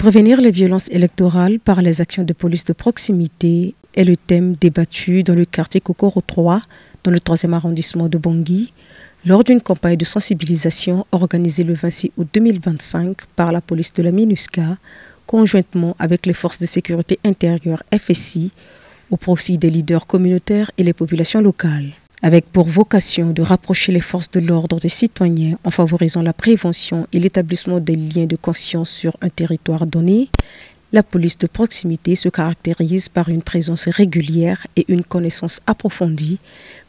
Prévenir les violences électorales par les actions de police de proximité est le thème débattu dans le quartier Kokoro 3, dans le 3e arrondissement de Bangui, lors d'une campagne de sensibilisation organisée le 26 août 2025 par la police de la MINUSCA, conjointement avec les forces de sécurité intérieure FSI, au profit des leaders communautaires et les populations locales. Avec pour vocation de rapprocher les forces de l'ordre des citoyens en favorisant la prévention et l'établissement des liens de confiance sur un territoire donné, la police de proximité se caractérise par une présence régulière et une connaissance approfondie,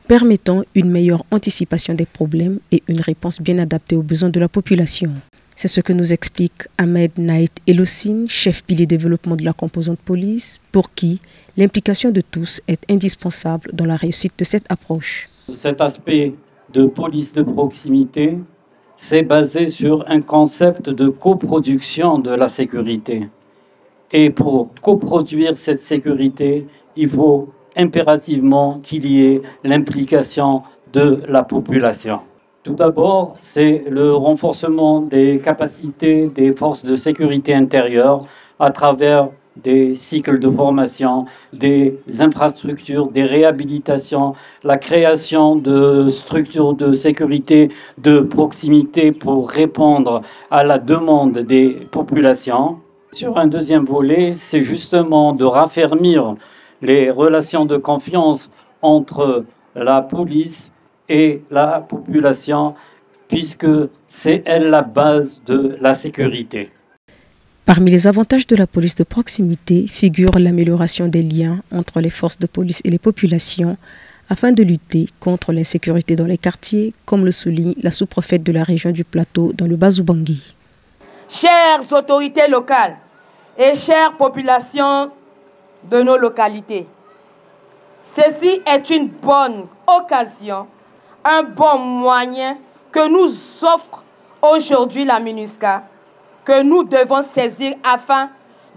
permettant une meilleure anticipation des problèmes et une réponse bien adaptée aux besoins de la population. C'est ce que nous explique Ahmed Naït Elossine, chef pilier développement de la composante police, pour qui l'implication de tous est indispensable dans la réussite de cette approche. Cet aspect de police de proximité, c'est basé sur un concept de coproduction de la sécurité. Et pour coproduire cette sécurité, il faut impérativement qu'il y ait l'implication de la population. Tout d'abord, c'est le renforcement des capacités des forces de sécurité intérieure à travers des cycles de formation, des infrastructures, des réhabilitations, la création de structures de sécurité de proximité pour répondre à la demande des populations. Sur un deuxième volet, c'est justement de raffermir les relations de confiance entre la police et la population, puisque c'est elle la base de la sécurité. Parmi les avantages de la police de proximité figure l'amélioration des liens entre les forces de police et les populations afin de lutter contre l'insécurité dans les quartiers, comme le souligne la sous-préfète de la région du Plateau dans le Bas-Ubangui. Chères autorités locales et chères populations de nos localités, ceci est une bonne occasion, un bon moyen que nous offre aujourd'hui la MINUSCA, que nous devons saisir afin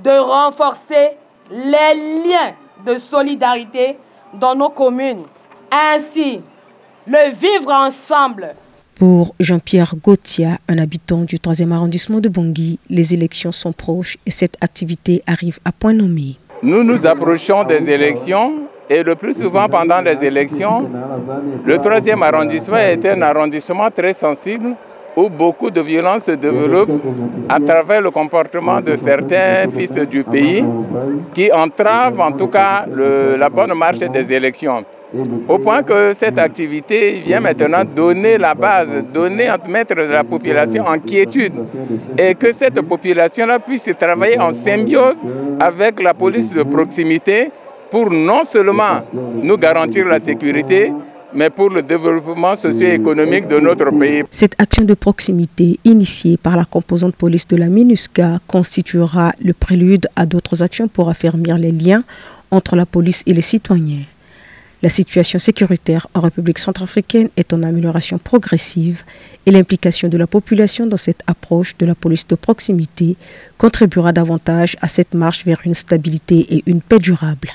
de renforcer les liens de solidarité dans nos communes. Ainsi, le vivre ensemble. Pour Jean-Pierre Gauthier, un habitant du 3e arrondissement de Bangui, les élections sont proches et cette activité arrive à point nommé. Nous nous approchons des élections et le plus souvent pendant les élections, le 3e arrondissement est un arrondissement très sensible où beaucoup de violences se développent à travers le comportement de certains fils du pays qui entravent en tout cas la bonne marche des élections. Au point que cette activité vient maintenant donner la base, mettre la population en quiétude et que cette population-là puisse travailler en symbiose avec la police de proximité pour non seulement nous garantir la sécurité, mais pour le développement socio-économique de notre pays. Cette action de proximité initiée par la composante police de la MINUSCA constituera le prélude à d'autres actions pour affermir les liens entre la police et les citoyens. La situation sécuritaire en République centrafricaine est en amélioration progressive et l'implication de la population dans cette approche de la police de proximité contribuera davantage à cette marche vers une stabilité et une paix durable.